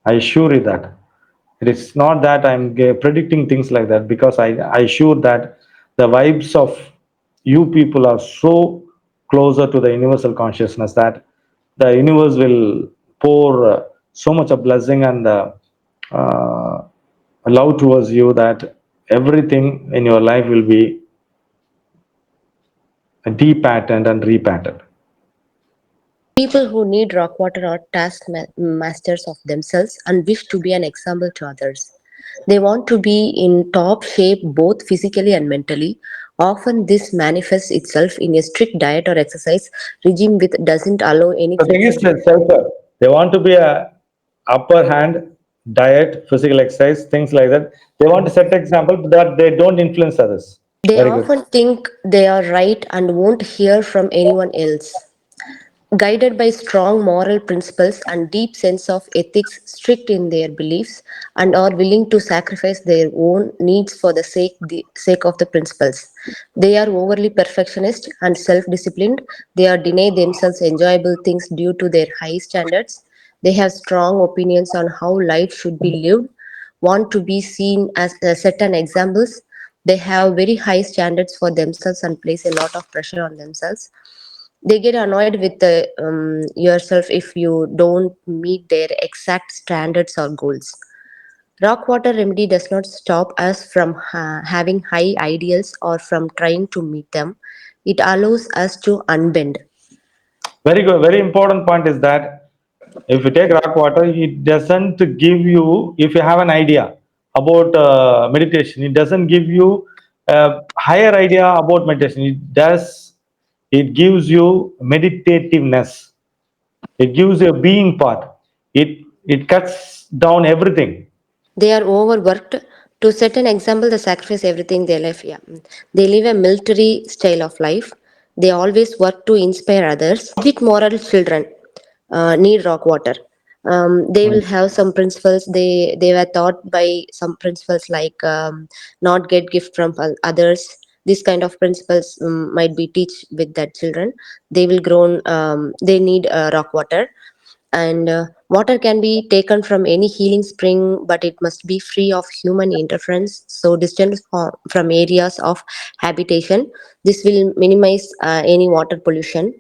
I assure you that. It is not that I'm predicting things like that, because I assure that the vibes of you people are so closer to the universal consciousness that the universe will pour so much of blessing and uh, love towards you, that everything in your life will be depatterned and repatterned. People who need rock water are masters of themselves and wish to be an example to others. They want to be in top shape both physically and mentally. Often, this manifests itself in a strict diet or exercise regime which doesn't allow any The thing is flexibility. self. They want to be a upper hand diet, physical exercise, things like that. They want to set example, but they don't influence others. They Very good. often think they are right and won't hear from anyone else. Guided by strong moral principles and deep sense of ethics, strict in their beliefs, and are willing to sacrifice their own needs for the sake of the principles. They are overly perfectionist and self-disciplined. They are deny themselves enjoyable things due to their high standards. They have strong opinions on how life should be lived, want to be seen as certain examples. They have very high standards for themselves and place a lot of pressure on themselves. They get annoyed with yourself if you don't meet their exact standards or goals. Rock water remedy does not stop us from having high ideals or from trying to meet them. It allows us to unbend. Very good. Very important point is that if you take rock water, it doesn't give you, if you have an idea about meditation, it doesn't give you a higher idea about meditation. It gives you meditativeness. It gives you a being part. It cuts down everything. They are overworked. To set an example, they sacrifice everything they live. Yeah. They live a military style of life. They always work to inspire others. Legit moral children need rock water. They will have some principles. They were taught by some principles like not get gift from others. This kind of principles might be teach with that children. They will grown. They need rock water, and water can be taken from any healing spring, but it must be free of human interference, so distant from areas of habitation. This will minimize any water pollution.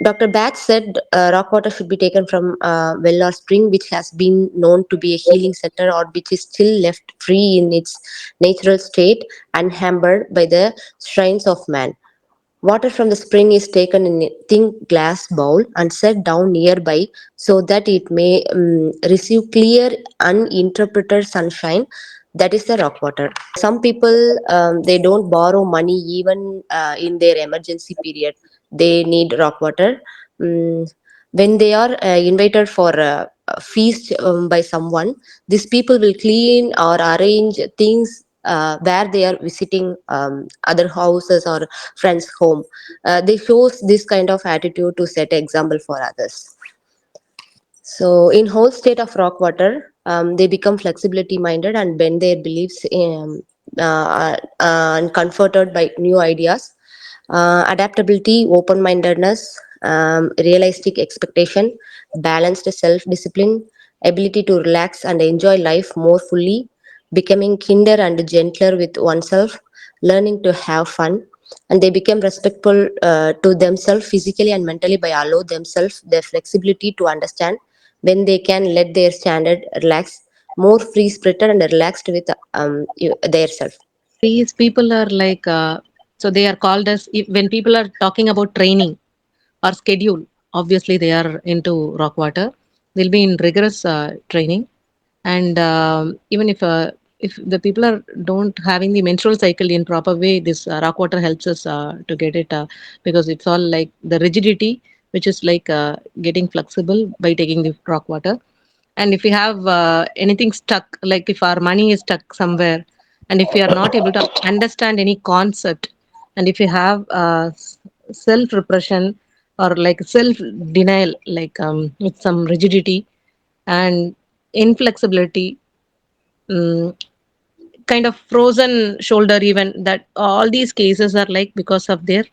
Dr. Batch said rock water should be taken from well or spring which has been known to be a healing center or which is still left free in its natural state, unhampered by the shrines of man. Water from the spring is taken in a thin glass bowl and set down nearby so that it may receive clear, uninterrupted sunshine. That is the rock water. Some people they don't borrow money even in their emergency period. They need rock water. Mm, when they are invited for a feast by someone, these people will clean or arrange things where they are visiting other houses or friends home. They shows this kind of attitude to set example for others. So in whole state of rock water, they become flexibility minded and bend their beliefs and comforted by new ideas. Adaptability, open mindedness, realistic expectation, balanced self discipline, ability to relax and enjoy life more fully, becoming kinder and gentler with oneself, learning to have fun, and they become respectful to themselves physically and mentally by allow themselves their flexibility to understand when they can let their standard relax, more free spirited and relaxed with their self. These people are like, so they are called as, when people are talking about training or schedule, obviously they are into rock water. They'll be in rigorous training. And even if the people are don't having the menstrual cycle in proper way, this rock water helps us to get it, because it's all like the rigidity, which is like getting flexible by taking the rock water. And if we have anything stuck, like if our money is stuck somewhere, and if we are not able to understand any concept, and if we have self repression or like self denial, like with some rigidity and inflexibility, um, kind of frozen shoulder, even that, all these cases are like because of their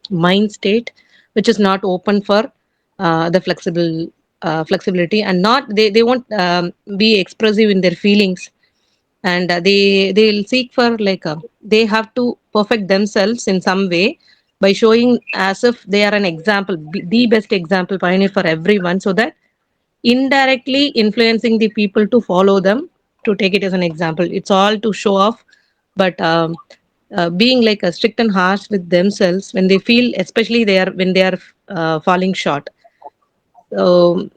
mind state, which is not open for the flexible. flexibility, and not they won't be expressive in their feelings, and they'll seek for like they have to perfect themselves in some way by showing as if they are an example, the best example pioneer for everyone, so that indirectly influencing the people to follow them, to take it as an example. It's all to show off, but being like strict and harsh with themselves when they feel, especially they are when they are falling short. So,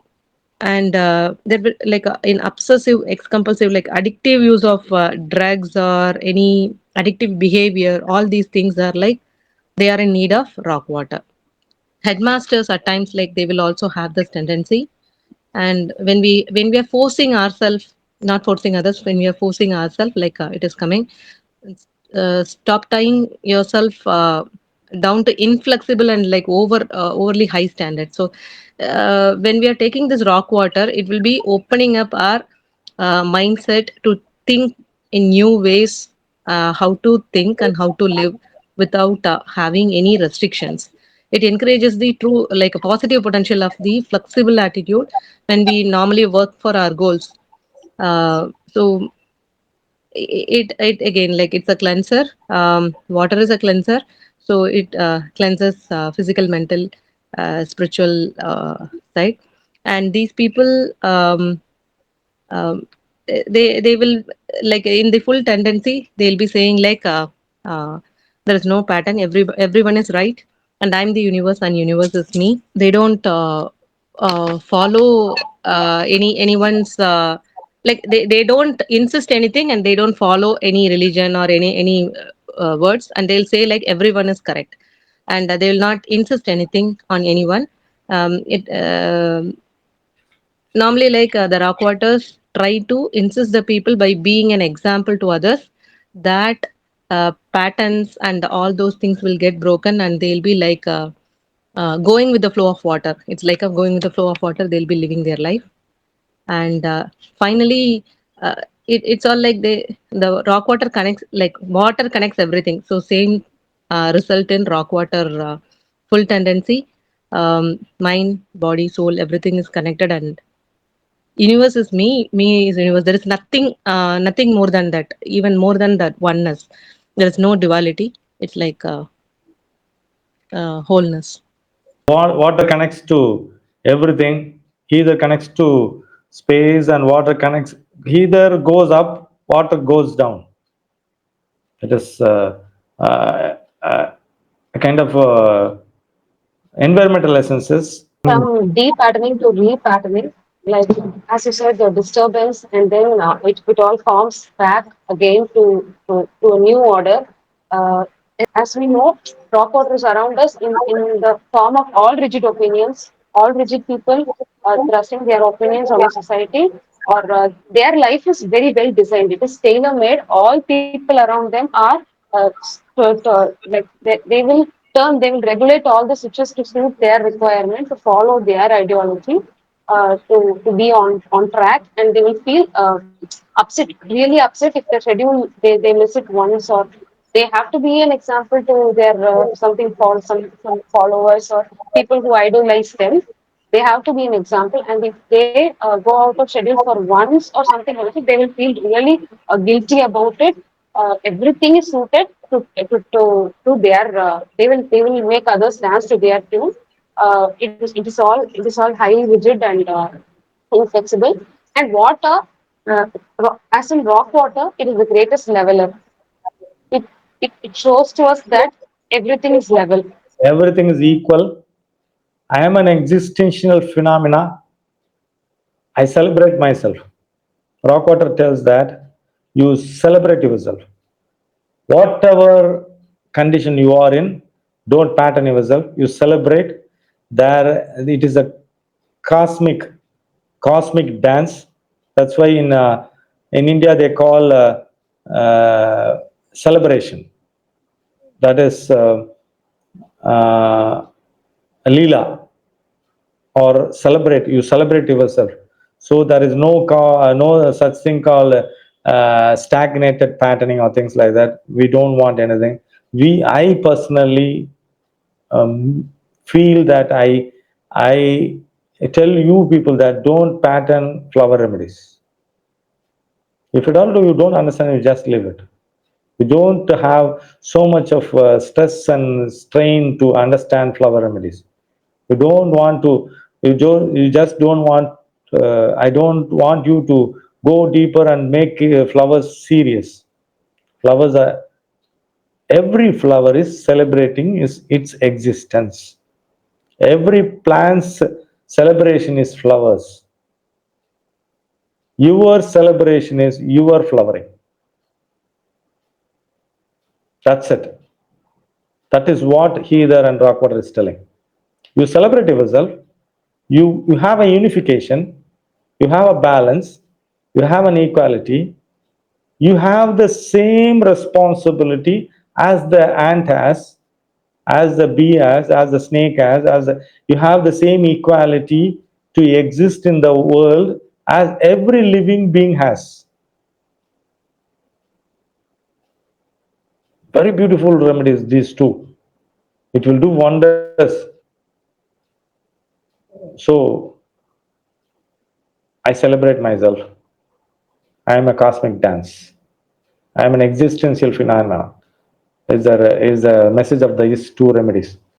and there will like in obsessive, ex-compulsive, like addictive use of drugs or any addictive behavior, all these things are like they are in need of rock water. Headmasters at times, like they will also have this tendency, and when we are forcing ourselves, not forcing others, when we are forcing ourselves, like it is coming, stop tying yourself down to inflexible and like overly high standards. So when we are taking this rock water, it will be opening up our mindset to think in new ways, how to think and how to live without having any restrictions. It encourages the true, like a positive potential of the flexible attitude when we normally work for our goals. So it again, like it's a cleanser. Water is a cleanser, so it cleanses physical, mental, spiritual side. And these people, um, they will, like in the full tendency, they'll be saying like there is no pattern, everyone is right, and I'm the universe and universe is me. They don't follow anyone's they don't insist anything, and they don't follow any religion or any words, and they'll say like everyone is correct, and they will not insist anything on anyone. It Normally, like the rock waters try to insist the people by being an example to others, that patterns and all those things will get broken, and they'll be like going with the flow of water. It's like a going with the flow of water, they'll be living their life. And finally, it's all like the rock water connects, like water connects everything. So same result in rock water, full tendency, mind, body, soul, everything is connected, and universe is me, me is universe. There is nothing more than that, even more than that oneness. There is no duality. It's like wholeness. Water connects to everything. Either connects to space, and water connects, either goes up, water goes down. It is uh, a kind of environmental essences. From de-patterning to re-patterning, like as you said, the disturbance, and then it all forms back again to a new order. Uh, as we know, rock water is around us in the form of all rigid opinions, all rigid people thrusting their opinions on the society, or their life is very well designed. It is tailor-made. All people around them are like they will they will regulate all the switches to suit their requirement, to follow their ideology, to be on track, and they will feel upset, really upset if the schedule they miss it once, or they have to be an example to their something for some followers or people who idolize them. They have to be an example, and if they go out of schedule for once or something like it, they will feel really guilty about it. Everything is suited to their. They will make others dance to their tune. It is all high rigid and inflexible. And water, as in rock water, it is the greatest leveler. It shows to us that everything is level. Everything is equal. I am an existential phenomena. I celebrate myself. Rockwater tells that you celebrate yourself. Whatever condition you are in, don't pattern yourself. You celebrate. There, it is a cosmic, cosmic dance. That's why in India they call celebration. That is uh, Leela, or celebrate. You celebrate yourself. So there is no such thing called stagnated patterning or things like that. We don't want anything. I personally feel that I I tell you people that don't pattern flower remedies. If you don't do, you don't understand, you just leave it. You don't have so much of stress and strain to understand flower remedies. You don't want to, you just don't want, I don't want you to go deeper and make flowers serious. Flowers are, every flower is celebrating its existence. Every plant's celebration is flowers. Your celebration is your flowering. That's it. That is what Heather and Rockwater is telling. You celebrate yourself, you have a unification, you have a balance, you have an equality, you have the same responsibility as the ant has, as the bee has, as the snake has, you have the same equality to exist in the world as every living being has. Very beautiful remedies, these two. It will do wonders. So, I celebrate myself. I am a cosmic dance. I am an existential phenomenon. Is the message of these two remedies.